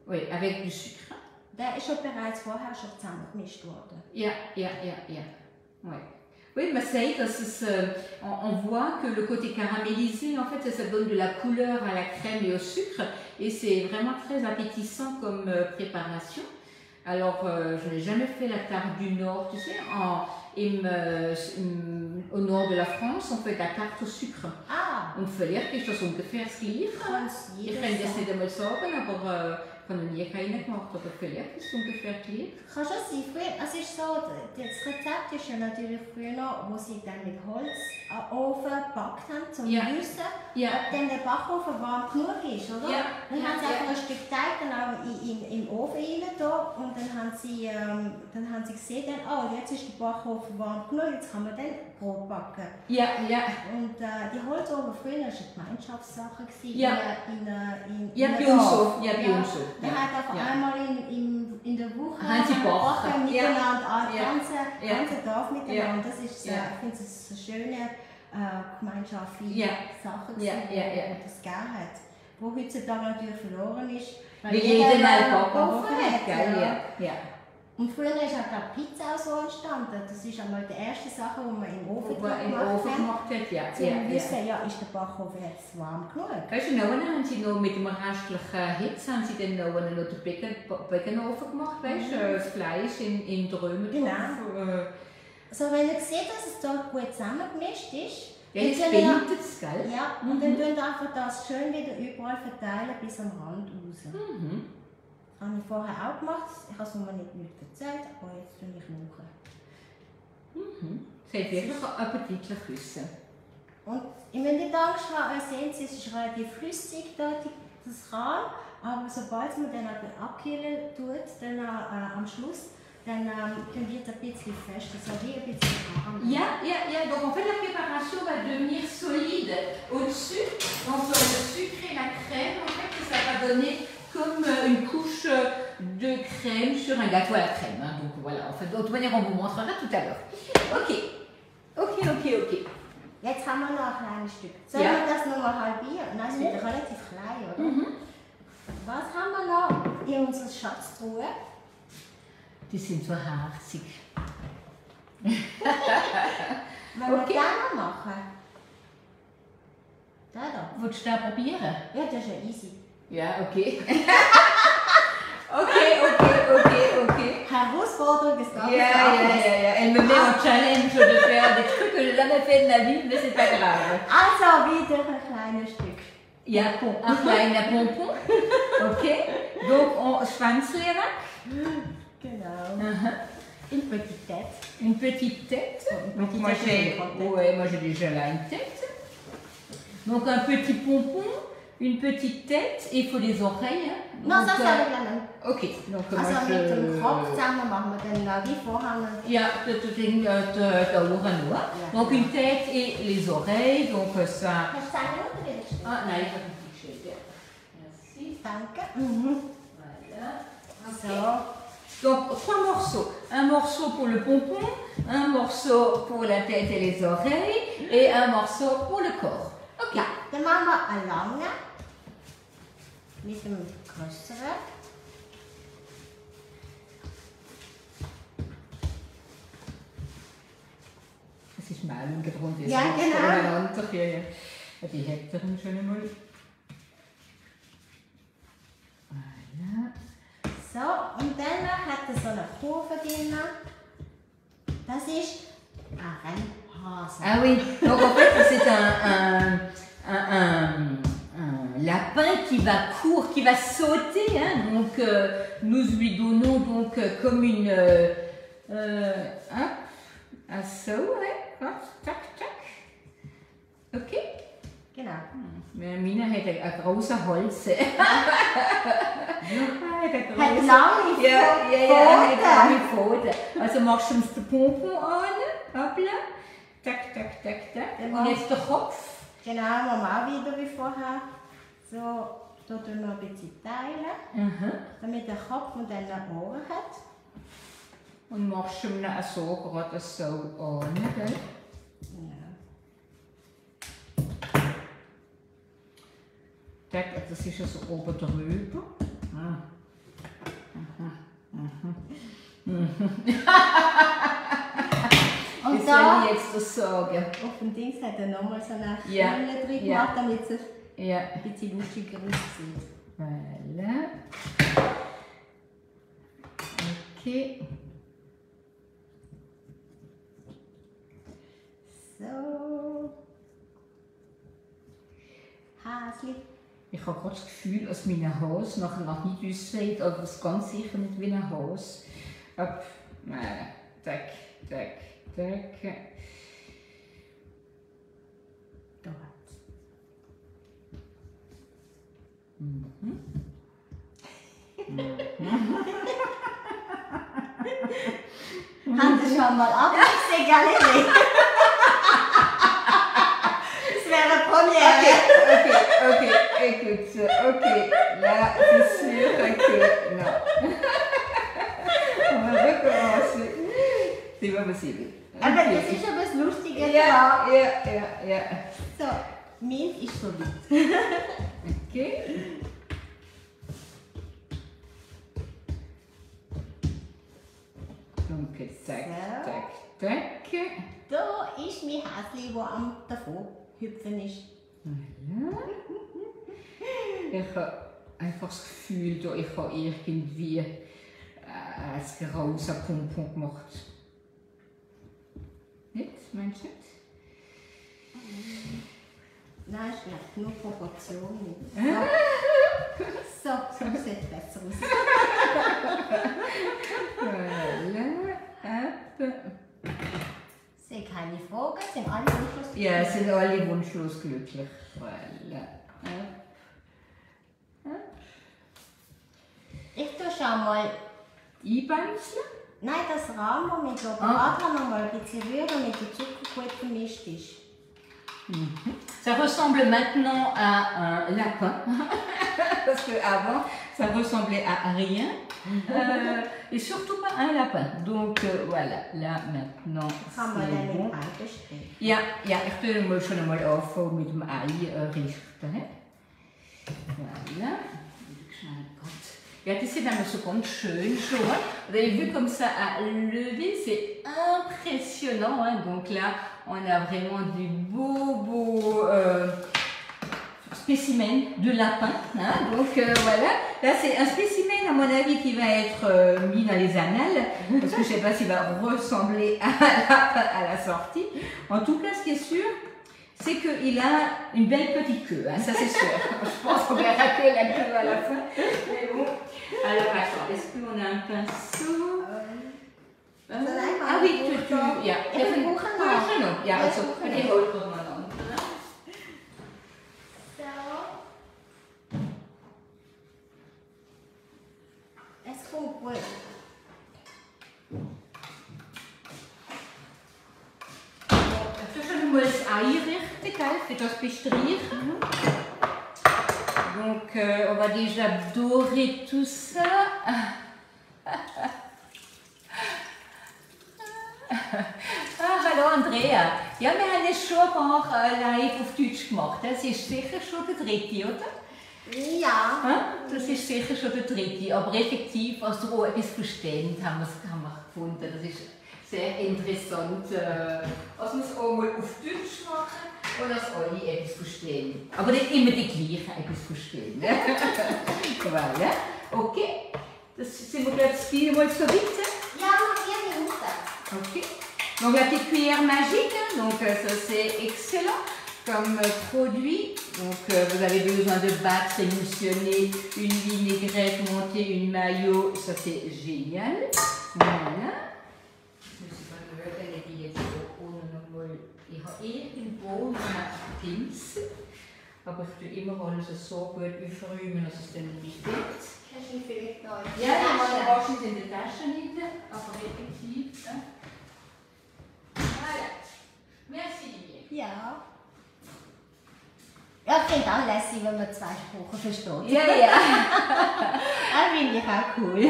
Oui, avec du sucre. Der ist schon bereits vorher schon zusammengemischt worden. Ja. Ouais. Oui, mais ça y est, on voit que le côté caramélisé, en fait, ça donne de la couleur à la crème et au sucre et c'est vraiment très appétissant comme préparation. Alors, je n'ai jamais fait la tarte du Nord, tu sais, au nord de la France, on fait la tarte au sucre. Ah, Und vielleicht ist das ungefähr das Gleiche. kannst Ich jeder kann das sagen. nicht einmal sagen, aber ich habe noch nie keine gemacht, aber vielleicht ist es ungefähr gleich. Kann schon sein. Früher, es ist so, das Rezept ist ja natürlich früher noch, wo sie dann mit Holzofen gebackt haben, zum Ja. Wissen, Ja. ob dann der Backofen warm genug ist, oder? Ja. Dann haben sie Ja. einfach ein Stück Teig dann auch im Ofen rein da, und dann haben sie gesehen, oh, jetzt ist der Backofen warm genug, jetzt kann man dann Brot backen. Ja. Und die Holzofen früher war eine Gemeinschaftssache. Ja. Ja, in bei einem uns Dorf. so. Ja, bei uns so. Man hat einfach Ja. einmal in der Woche Haben sie gebacken. miteinander, Ja. das ganze Dorf miteinander. Das ist, Ja. ich finde es eine schöne gemeinschaftliche Ja. Sache, Ja, ja. wo das gegeben hat. Wo heutzutage natürlich verloren ist, Weil jeder einen einen Backofen hat, gell? ja. Ja. Und früher ist auch die Pizza auch so entstanden. Das ist einmal die erste Sache, die man im Ofen Wo man im Ofen gemacht hat, ja. Zum Wissen, ja, ist der Backofen jetzt warm genug? Weißt du, nachher haben sie noch mit dem restlichen Hitze haben sie dann noch den Backofen gemacht, weißt du, das Fleisch in Trümmer. Genau. So, wenn ihr seht, dass es dort gut zusammengemischt ist, Ja, dann jetzt könnt ihr- bindet es, gell? ja, und dann tun ihr einfach das schön wieder überall verteilen bis am Rand raus. Mhm. Das habe ich vorher auch gemacht. Ich habe es mir nicht erzählt, aber jetzt tue ich machen. Es hat wirklich appetitlich Küsse. Und ich will nicht Angst haben, ihr seht es ist relativ flüssig dort, das Rahn, aber sobald man dann abkühlen tut, dann am Schluss, dann wird es ein bisschen fester, so wie ein bisschen warm. Ja. Donc en fait la préparation va devenir solide au-dessus. Donc le sucre et la crème, en fait, ça va donner comme une couche de crème sur un gâteau à la crème. Hein. Donc voilà, en fait, de toute manière, on vous montrera tout à l'heure. Ok. Jetzt haben wir noch ein kleines Stück. Sollen Ja. wir das noch mal halbieren? Nein, es wird relativ klein, oder? Was haben wir noch in unserer Schatztruhe? Die sind so harzig. Wenn wir den noch machen. Da. Willst du das probieren? Ja, das ist ja easy. Ja, okay. ok. Herausforderung ist ganz Elle me met en challenge de faire des trucs que j'ai jamais fait de ma vie, mais c'est pas grave. Also wieder ein kleines Stück. Ja, un kleiner Pompon. Ok. Donc, on Schwanzlehrer. Genau. Une petite tête. Une petite tête. Donc, moi j'ai déjà là une tête. Donc, un petit pompon. Une petite tête et il faut des oreilles. Hein. Non, ça, ça avec la même. Ok, donc Also moi mit dem Kopf zusammen machen wir dann wie vorher. Ja, der Ohren nur. Donc une tête et les oreilles, donc ça... Hast du 10 Minuten wieder gestellt? Ah nein, ich habe nicht gestellt. Merci. Danke. Voilà. So. Donc 3 morceaux. Un morceau pour le pompon, un morceau pour la tête et les oreilles et un morceau pour le corps. Ok. Ja, dann machen wir eine lange mit dem größeren. Das ist Mehlung drunter. Ja, genau. Die hat er schon einmal. Voilà. So, und dann hat er so eine Kurve drin. Das ist ein Rennhase. Ah oui, donc en fait c'est un lapin qui va sauter, hein, donc nous lui donnons donc comme une un saut, ouais, tac, tac, ok. Genau. Mina hat einen großen Hals. Hat lange Pfoten. Also machst du uns den Pompon an, hoppla, tac, tac, tac, tac. Und jetzt der Kopf. Genau, machen wir auch wieder wie vorher. So, da tun wir ein bisschen teilen, damit der Kopf und dann die Ohren hat. Und machst du ihm so gerade so an, gell? Kijk, das ist ja so oben drüber. Und da jetzt das sagen. Auf dem Dings hat er nochmal so eine Stelle drin gemacht, damit es ein bisschen lustiger aussieht. Voilà. Okay. So. Häschen. Ich habe gerade das Gefühl, dass meine Hose nachher noch nicht aussieht, aber es ist ganz sicher nicht wie eine Hose. Ab, tack, tack, tack. Da. Haben Sie schon mal abgesehen, gell? Das wäre eine Premiere. Ok, écoute, ok, là c'est sûr que non. On va recommencer. C'est pas possible. Aber das ist aber das Lustige. Ja. So, meins ist so weit. Okay. Donc, tac, tac, tac. Da ist mein Häschen, das am davon hüpfen ist. Voilà. Ich habe einfach das Gefühl, dass ich irgendwie ein rosa Pompon gemacht. Nicht? Meinst du nicht? Nein, ist vielleicht nur Proportionen. So, so sieht es besser aus. Voilà. Hop. Sehe keine Fragen, sind alle wunschlos glücklich? Ja, sind alle wunschlos glücklich. Voilà. Ich tue schon mal Einbeinzeln. Nein, das Rahmen mit Loberator noch mal ein bisschen rühren, damit der Zucker gut vermischt ist. Ça ressemble maintenant à un lapin, parce qu'avant ça ressemblait à rien, et surtout pas un lapin. Donc voilà, là maintenant c'est bon. Ja, ich tue mal schon einmal anfangen mit dem Ei richten. Voilà. Ja, das sieht immer so ganz schön schon. Vous avez vu comme ça à lever, c'est impressionnant. Hein. Donc là, on a vraiment du beau spécimen de lapin. Hein. Donc voilà, là c'est un spécimen à mon avis qui va être mis dans les annales, parce que je ne sais pas s'il va ressembler à la sortie. En tout cas, ce qui est sûr, c'est qu'il a une belle petite queue, hein, ça c'est sûr. Je pense qu'on verra que la queue à la fin. Mais bon. Alors attends, est-ce qu'on a un pinceau? Ah oui, ja. Even genoeg. Ja, also met die hoofdrol maar dan. Est-ce qu'on peut... Tussen moet het ei richten, etwas bestrichen. Donc on va déjà dorer tout ça. Hallo Andrea. Ja, wir haben es schon ein paar live auf Deutsch gemacht. Das ist sicher schon der dritte, oder? Ja. Das ist sicher schon der dritte. Aber effektiv, als ihr auch etwas versteht, haben wir gefunden. Das ist sehr interessant, als wir es auch mal auf Deutsch machen und dass alle etwas verstehen. Aber nicht immer die gleichen etwas verstehen. Voilà. Okay. Das sind wir glaube ich mal so weit. Ja, noch 4 Minuten. Ok. Donc la petite cuillère magique, donc ça c'est excellent comme produit. Donc vous avez besoin de battre, émulsionner une vinaigrette, monter une mayo, ça c'est génial. Voilà. Ich habe irgendwo noch Dings, aber ich tue immer alles so gut aufräumen, dass es dann nicht wird. Kannst du vielleicht noch... Ja, die waschen in der Tasche nicht, aber effektiv. Ja. Voilà. Merci. Ja. Ja, ich finde auch lässig, wenn man 2 Sprachen versteht. Ja, ja. Das finde ich auch cool.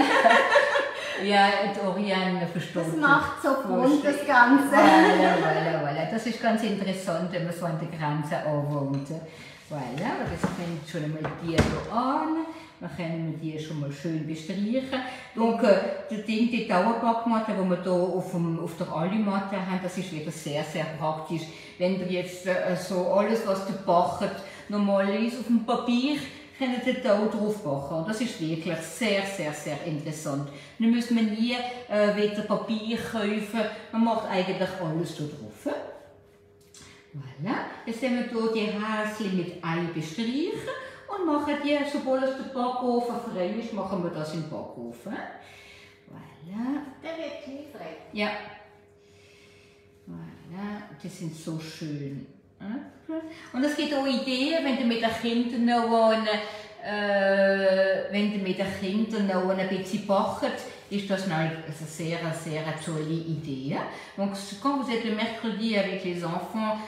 Ja, die Oriane versteht. Das macht so bunt, das Ganze. Voilà. Das ist ganz interessant, wenn man so an der Grenze anwohnt. Voilà, das fängt schon einmal die hier an. Dann können wir die schon mal schön bestreichen. Donc, die Dauerbackmatte, die wir hier auf der Alumatte haben, das ist wieder sehr, sehr praktisch. Wenn ihr jetzt so alles, was ihr backt, normal ist, auf dem Papier, könnt ihr da drauf backen. Das ist wirklich sehr, sehr, sehr interessant. Dann müsst man nie wieder Papier kaufen, man macht eigentlich alles da drauf. Voilà. Jetzt haben wir hier die Häschen mit Ei bestreichen und machen die, sobald der Backofen frei ist, machen wir das im Backofen. Voilà. Der wird kniffrig. Ja. Voilà. Die sind so schön. Und es gibt auch Ideen, wenn ihr mit den Kindern noch ein bisschen backt, ist das eine sehr tolle Idee. Donc quand vous êtes le mercredi avec les enfants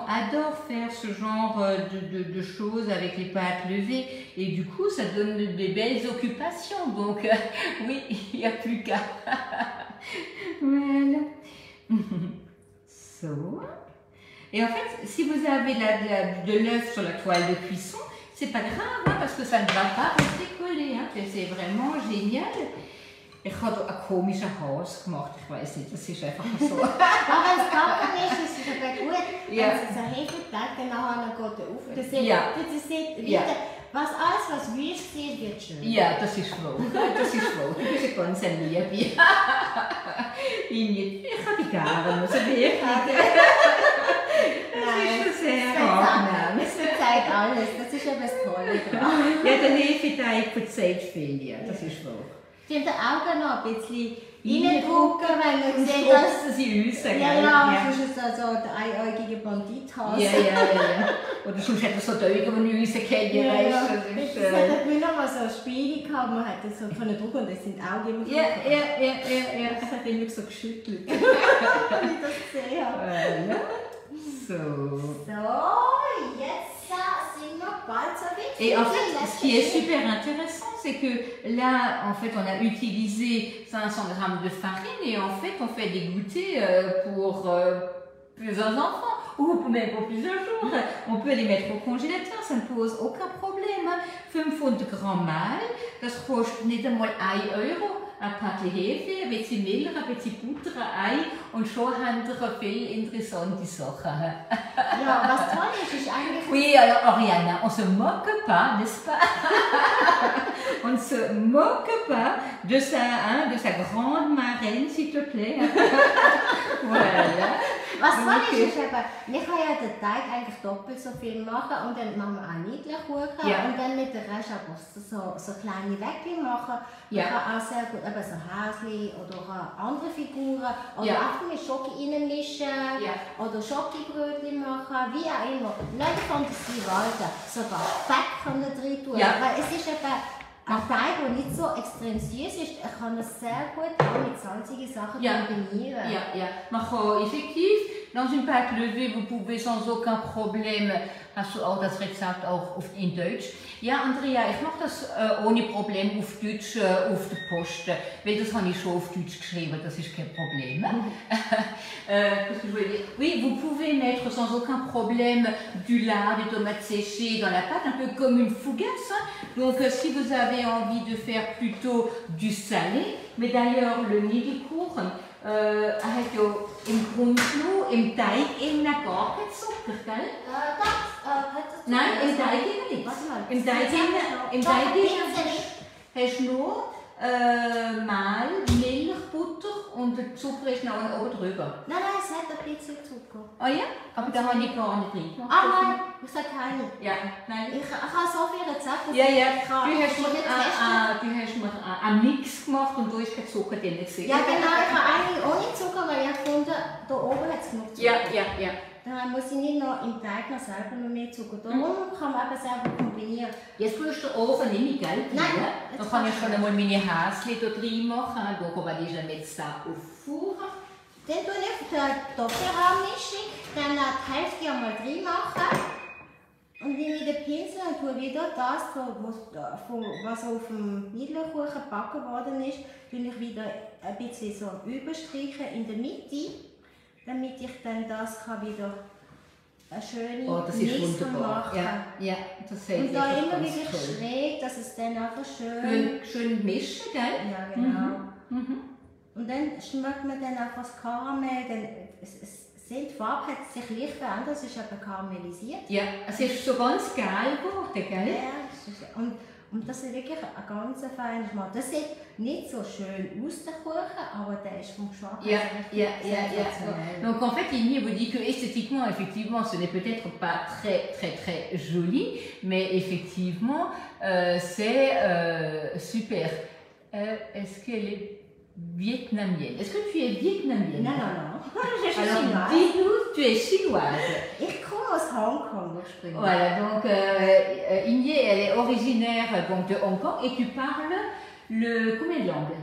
adorent faire ce genre de choses avec les pâtes levées et du coup ça donne de belles occupations. Donc oui, il n'y a plus qu'à. Voilà. So. Et en fait, si vous avez de l'œuf sur la toile de cuisson, c'est pas grave hein, parce que ça ne va pas rester collé. Hein. C'est vraiment génial. Ich habe hier einen komischen Hals gemacht, ich weiß nicht, das ist einfach so. Aber wenn es backen ist, ist es aber gut. Ja. Wenn es ein Hefeteig dann nachher geht er auf. Das sieht, Ja. das sieht wieder, Ja. alles, was wüst ist, wird schön. Ja, das ist wahr. Das ist wahr. Du bist eine ganz Liebe. Ich habe dich gerne, also wirklich. Das ist sehr angenehm. Es verzeiht alles, das ist eben das Tolle dran. Ja, der Hefeteig verzeiht viel, ja, das ist wahr. Die haben die Augen noch ein bisschen reindrücken, wenn man sieht, dass sie uns sagen. ja, sonst ist es so der einäugige Bandithase. Ja. Oder sonst hat er so Augen, die uns kennen, Ja. weißt du. Das hat mir noch mal so ein Spiel gehabt, man hat das so können drücken und das sind die Augen immer so. Ja. Das hat immer so geschüttelt. Wenn ich das gesehen habe. Voilà. So. So, jetzt sind wir bald so weit. Et en fait, ce qui est super intéressant, c'est que là, en fait, on a utilisé 500 g de farine et en fait, on fait des goûters pour plusieurs enfants. ou même pour plusieurs jours. On peut les mettre au congélateur, ça ne pose aucun problème. 500 Gramm Mehl, das kostet nicht einmal 1 Euro. Ein Päckchen Hefe, ein bisschen Milch, ein bisschen Butter, ein Ei und schon haben wir viele interessante Sachen. Ja, was toll ist eigentlich... Oui, alors Oriana, on se moque pas, n'est-ce pas? On ne se moque pas de sa grande marraine, s'il te plaît. Voilà. Was toll ist eben, wir können ja den Teig eigentlich doppelt so viel machen und dann machen wir auch Niedlerkuchen und dann mit der Rest einfach so kleine Wäckchen machen. Man kann auch sehr gut eben so Häschen oder andere Figuren oder einfach mit Schoki reinmischen oder Schokibrötchen machen, wie auch immer. Nicht Fantasie walten, sogar Speck können drin tun, weil es ist eben ein Teig, der nicht so extrem süß ist, er kann es sehr gut auch mit salzigen Sachen kombinieren. Man kann effektiv, dans une pâte levée, vous pouvez sans aucun Problème, hast du auch das Rezept auch in Deutsch? Ja, Andrea, ich mache das ohne Problem auf Deutsch auf der Post, weil das habe ich schon auf Deutsch geschrieben, das ist kein Problem. Oui, vous pouvez mettre sans aucun problème du lard, des tomates séchées dans la pâte, un peu comme une fougasse. Donc, si vous avez envie de faire plutôt du salé, mais d'ailleurs le Niedekuchen hat ja im Grundschluss, im Teig eben gar kein Zucker, gell? Nein, im Teig eben nicht. Im Teig hast du nur Mehl, Milch, Butter und der Zucker ist noch oben drüber. Nein, es hat ein bisschen Zucker. Ah ja? Aber da habe ich gar nicht drin. Ah nein, ich sage keine. Ja, nein. Ich habe so viele Rezepte. Du hast mir einen Mix gemacht und da ist kein Zucker drin. Ja genau, ich habe eigentlich ohne Zucker, weil ich gefunden da oben hat es genug Zucker. Ja. Dann muss ich nicht noch im Teig noch selber noch mehr Zucker. Darum kann man eben selber kombinieren. Jetzt tust du den Ofen nicht, gell? Nein. Dann kann ich schon einmal meine Häschen hier drin machen. Donc on va déjà mettre ça au four. Dann tue ich die Doppelrahmmischung, dann die Hälfte einmal drin machen. Und nehme ich den Pinsel und tue wieder das, was auf dem Niedlerkuchen gebacken worden ist, tue ich wieder ein bisschen so überstreichen in der Mitte, damit ich dann das kann wieder eine schöne Mischung machen kann. Ja, das sieht und da immer wieder schräg, dass es dann einfach schön mischen, gell? Ja, genau. Und dann schmeckt man dann einfach das Karamell, die Farbe hat sich leicht verändert, es ist eben karamellisiert. Ja, es ist so ganz geil geworden, gell? Ja, und das ist wirklich ein ganz feiner Geschmack. Das sieht nicht so schön aus, der Kuchen, aber der ist vom Geschmack sensationell. Donc en fait, Amy vous dit que esthétiquement, effectivement, ce n'est peut-être pas très joli, mais effectivement, c'est super. Est-ce qu'elle est vietnamienne? Est-ce que tu es vietnamienne? Non. Je suis chinoise. Alors, dis-nous, tu es chinoise. Ich komme aus Hongkong ursprünglich. Voilà, donc Inye, elle est originaire donc, de Hong Kong et tu parles combien de langues?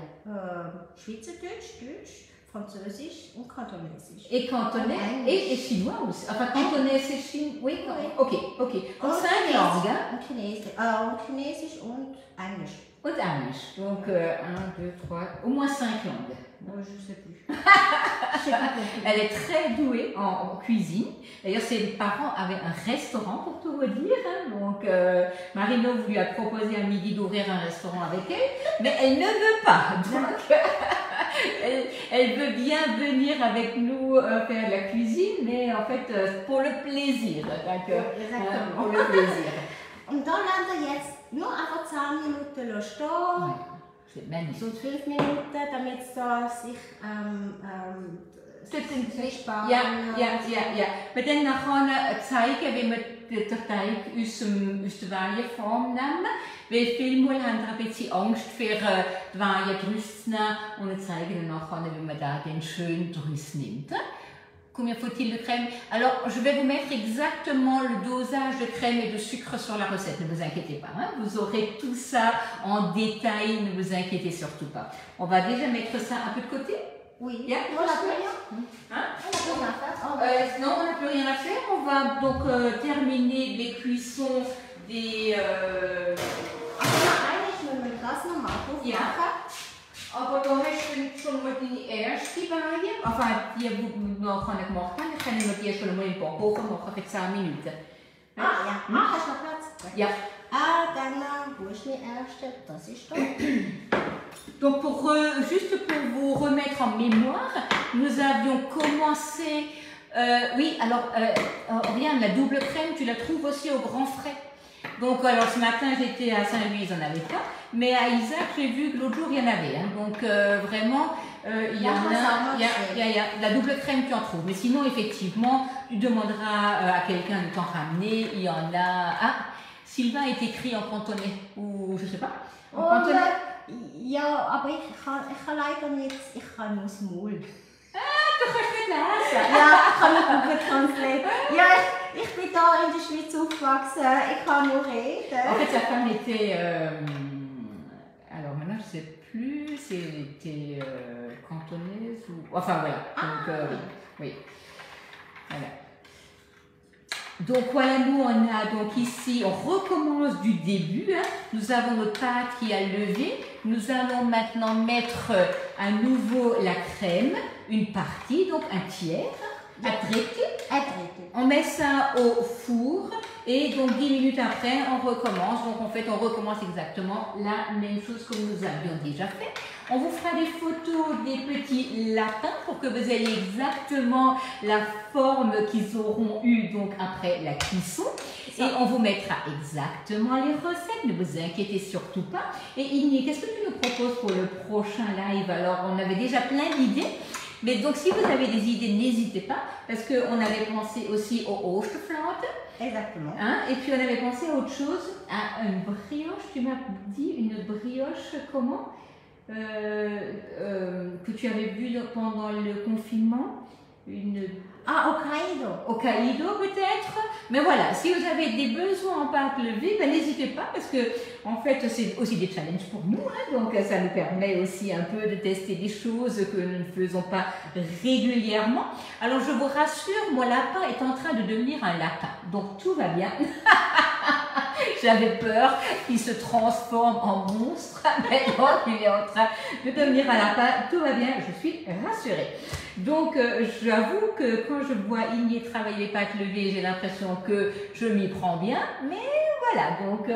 Schweizerdeutsch, Deutsch, Französisch und Kantonesisch. Et cantonais et chinois aussi. Enfin, cantonais et chinois. Oui. Ok. Donc 5 langues. Und Chinesisch und Englisch. Und Englisch. Donc 1, 2, 3, au moins 5 langues. Je ne sais plus. Elle est très douée en cuisine. D'ailleurs, ses parents avaient un restaurant, pour tout vous dire. Donc, Marino lui a proposé à midi d'ouvrir un restaurant avec elle, mais elle ne veut pas. Donc, elle veut bien venir avec nous faire de la cuisine, mais en fait, pour le plaisir. Exactement. Pour le plaisir. Und dann lassen wir jetzt nur einfach 10 Minuten stehen. C'est magnifique. So 5 Minuten, damit es da sich entspannen. Ja. Maar dan gaan we zeigen wie we de Teig aus der Weihenform nehmen. Weil viele haben ein bisschen Angst für die Weihen draus zu nehmen. Und wir zeigen dann nachher, wie man da den schön draus nimmt. Combien faut-il de crème? Alors, je vais vous mettre exactement le dosage de crème et de sucre sur la recette, ne vous inquiétez pas. Hein? Vous aurez tout ça en détail, ne vous inquiétez surtout pas. On va déjà mettre ça un peu de côté. Oui. Yeah, on n'a plus rien. Hein? On n'a plus rien à faire. Non, on n'a plus rien à faire. On va donc terminer les cuissons des... Eigentlich müssen wir das noch machen. Ja. Aber da hast du schon mal deine erste Beine, enfin die wir noch gemacht haben. Ich kann die schon mal im Backofen machen für 10 Minuten. Ah ja, hast du noch Platz? Ja. Dann, wo ist mein erster? Das ist da. Donc juste pour vous remettre en mémoire, nous avions commencé, oui, alors regarde, la double crème, tu la trouves aussi au Grand Frais. Donc alors ce matin j'étais à Saint-Louis, ils n'en avaient pas, mais à Isaac j'ai vu que l'autre jour il y en avait. Hein. Donc vraiment, il y en a, la double crème tu en trouves. Mais sinon effectivement, tu demanderas à quelqu'un de t'en ramener, il y en a... Ah, Sylvain est écrit en cantonais, ou je sais pas, en cantonais. Ja, aber ich kann leider nicht, ich kann nur das Maul. Du kannst nicht lesen. Ja, ich kann nicht Google Translate. Ja, ich bin hier in der Schweiz aufgewachsen, ich kann nur reden. En fait, sa femme était... alors maintenant, je ne sais plus si elle était cantonaise ou... Enfin, voilà. Donc, oui. Voilà. Donc voilà, nous on a donc ici, on recommence du début. Hein. Nous avons notre pâte qui a levé. Nous allons maintenant mettre à nouveau la crème, une partie, donc un tiers, à traiter. On met ça au four et donc 10 minutes après on recommence. Donc en fait on recommence exactement la même chose que nous avions déjà fait. On vous fera des photos des petits lapins pour que vous ayez exactement la forme qu'ils auront eu donc après la cuisson. Et on vous mettra exactement les recettes, ne vous inquiétez surtout pas. Et Igné, qu'est-ce que tu nous proposes pour le prochain live? Alors on avait déjà plein d'idées. Mais donc si vous avez des idées, n'hésitez pas, parce qu'on avait pensé aussi au Osterflaute. Exactement. Hein, et puis on avait pensé à autre chose, à une brioche, tu m'as dit une brioche comment que tu avais vu pendant le confinement. Au Hokkaido peut-être. Mais voilà, si vous avez des besoins en pâte levée, ben, n'hésitez pas parce que en fait c'est aussi des challenges pour nous. Hein, donc ça nous permet aussi un peu de tester des choses que nous ne faisons pas régulièrement. Alors je vous rassure, mon lapin est en train de devenir un lapin. Donc tout va bien. J'avais peur qu'il se transforme en monstre. Maintenant il est en train de devenir un lapin. Tout va bien, je suis rassurée. Donc j'avoue que quand je vois Igné travailler les pâtes levées, j'ai l'impression que je m'y prends bien, mais voilà, donc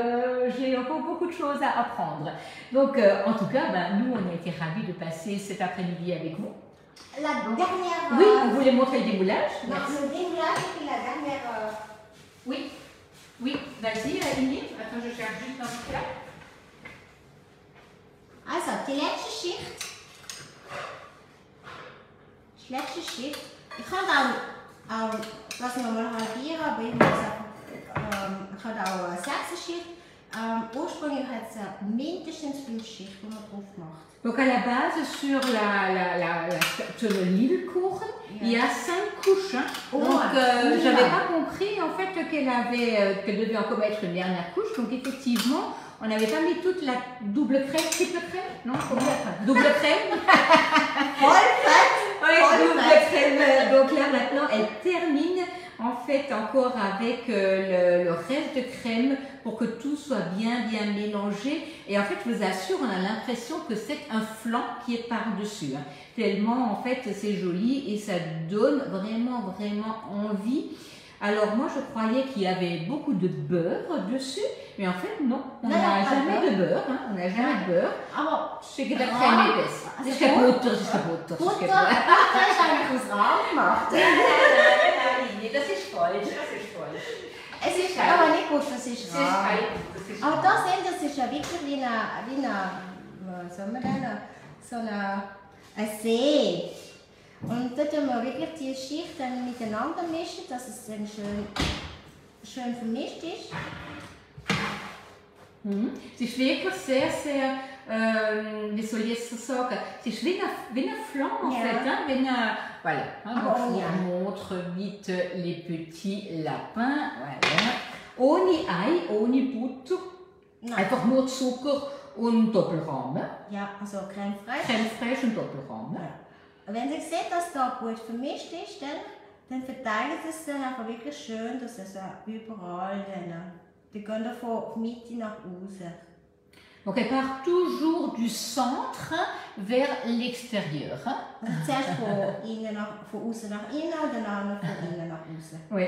j'ai encore beaucoup de choses à apprendre. Donc en tout cas, ben, nous on a été ravis de passer cet après-midi avec vous. La dernière... Oui, on voulait montrer le démoulage. Non, le démoulage et puis la dernière... Oui, oui, vas-y Igné, attends je cherche juste un petit plat. Also, die letzte Schicht. Die letzte Schicht. Ich kann auch das nochmal halbieren, aber ich muss ich kann auch eine 6. Schicht. Ursprünglich hat es mindestens 5 Schichten, die man drauf macht. Donc à la base, sur sur le Lidl-Kuchen, il y a 5 couches. Hein. Donc j'avais pas compris en fait qu'elle devait encore mettre une dernière couche. Donc effectivement, on n'avait pas mis toute la double crème, triple crème, non? Double crème. Double crème. Donc là maintenant, elle termine en fait encore avec le reste de crème pour que tout soit bien mélangé. Et en fait, je vous assure, on a l'impression que c'est un flan qui est par-dessus. Hein. Tellement en fait c'est joli et ça donne vraiment envie. Alors moi je croyais qu'il y avait beaucoup de beurre dessus, mais en fait non, on n'a jamais de beurre, hein, on n'a jamais de beurre. Aber c'est que der Creme épaisse. Das ist keine Butter, das ist keine Butter. Butter ist eigentlich aus Rahm gemacht. Nein, das ist falsch, Es ist aber nicht gut, das ist Rahm. Aber das ist ja wirklich wie eine, was soll man denn, so ein See. Und da tun wir wirklich die Schicht dann miteinander mischen, dass es dann schön vermischt ist. Es ist wirklich sehr, wie soll ich es sagen, es ist wie un flan en fait, hein, voilà. Hein, donc je vous montre vite les petits lapins, voilà. Ohne Ei, ohne Butter, einfach nur Zucker und Doppelrahm. Ja, also Crème fraîche. Crème fraîche und Doppelrahm. Ja. Wenn ihr seht, dass da gut vermischt ist, dann verteilt es dann einfach wirklich schön, dass es überall dann gehen von Mitte nach außen. Donc elle part toujours du centre vers l'extérieur. Hein? Zuerst von außen nach innen und dann von innen nach außen. Oui.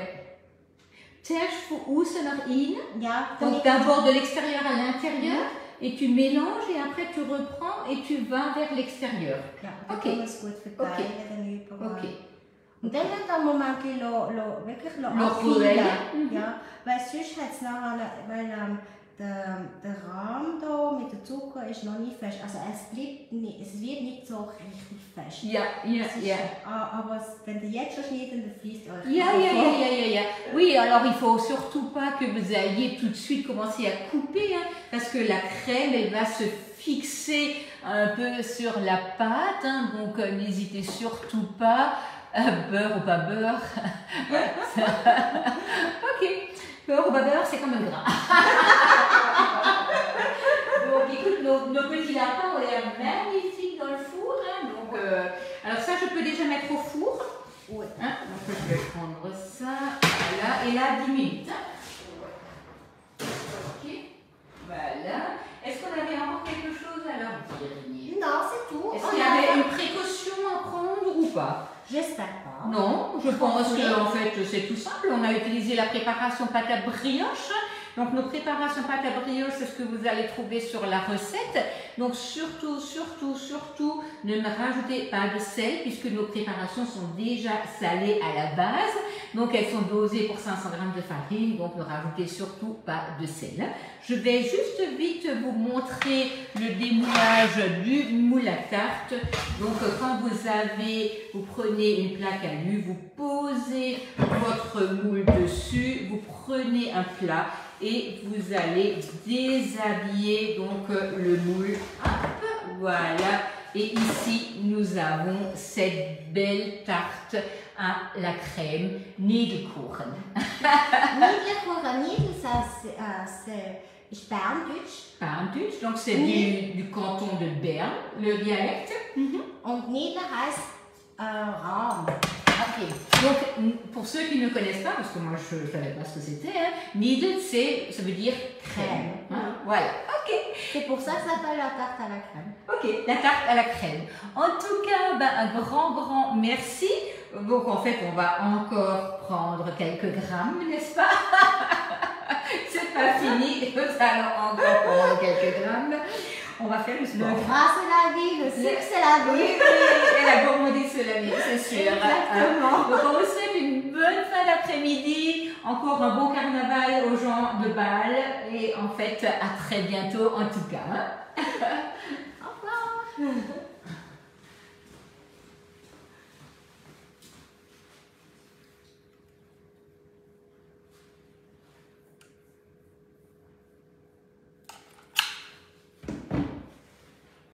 Zuerst von außen nach innen. Ja, Donc d'abord de l'extérieur à l'intérieur. Et tu mélanges et après tu reprends et tu vas vers l'extérieur. Ja, dann kann man es gut verteilen. Ok. Und dann hat er einen Moment wirklich abkühlen. Ja, weil sonst hat es nachher, weil der Rahm da mit dem Zucker ist noch nicht fest. Also es wird nicht so richtig fest. Ja. Aber wenn du jetzt schon schneidest, dann fließt euch. Ja. Oui, alors il faut surtout pas que vous ayez tout de suite commencé à couper, hein, parce que la crème, elle va se fixer un peu sur la pâte, hein, donc n'hésitez surtout pas, beurre ou pas beurre. Ok, beurre ou pas beurre, c'est comme un gras. Donc écoute, nos petits lapins ont l'air magnifiques dans le four, hein, donc, alors ça je peux déjà mettre au four. Oui. Hein, donc je vais prendre ça, voilà, et là 10 minutes. Hein. Ok, voilà. Est-ce qu'on avait encore quelque chose à leur dire? Non, c'est tout. Est-ce qu'il y avait une précaution à prendre ou pas? J'espère pas. Non, je pense que en fait c'est tout simple. On a utilisé la préparation pâte à brioche. Donc nos préparations pâte à brioche, c'est ce que vous allez trouver sur la recette. Donc surtout, ne me rajoutez pas de sel puisque nos préparations sont déjà salées à la base. Donc elles sont dosées pour 500 g de farine, donc ne rajoutez surtout pas de sel. Je vais juste vite vous montrer le démoulage du moule à tarte. Donc quand vous prenez une plaque à nu, vous posez votre moule dessus, vous prenez un plat et vous allez déshabiller donc le moule. Hop, voilà. Et ici, nous avons cette belle tarte à la crème Niederkuchen. Niederkuchen, ça c'est Berndeutsch. Berndeutsch, donc c'est du canton de Berne, le dialecte. Und Nieder heißt Rahm. Ok, donc pour ceux qui ne connaissent pas, parce que moi je ne savais pas ce que c'était, hein, Nieder, ça veut dire crème. Hein? Voilà, ok. C'est pour ça que ça s'appelle la tarte à la crème. Ok, la tarte à la crème. En tout cas, un grand merci. Donc en fait, on va encore prendre quelques grammes, n'est-ce pas? C'est pas fini, nous allons encore prendre quelques grammes. On va faire le sport. Le gras c'est la vie, le sucre c'est la vie. Et la gourmandise c'est la vie, c'est sûr. Exactement. Donc on vous souhaite une bonne fin d'après-midi, encore un bon carnaval aux gens de Bâle et en fait à très bientôt en tout cas. Au revoir.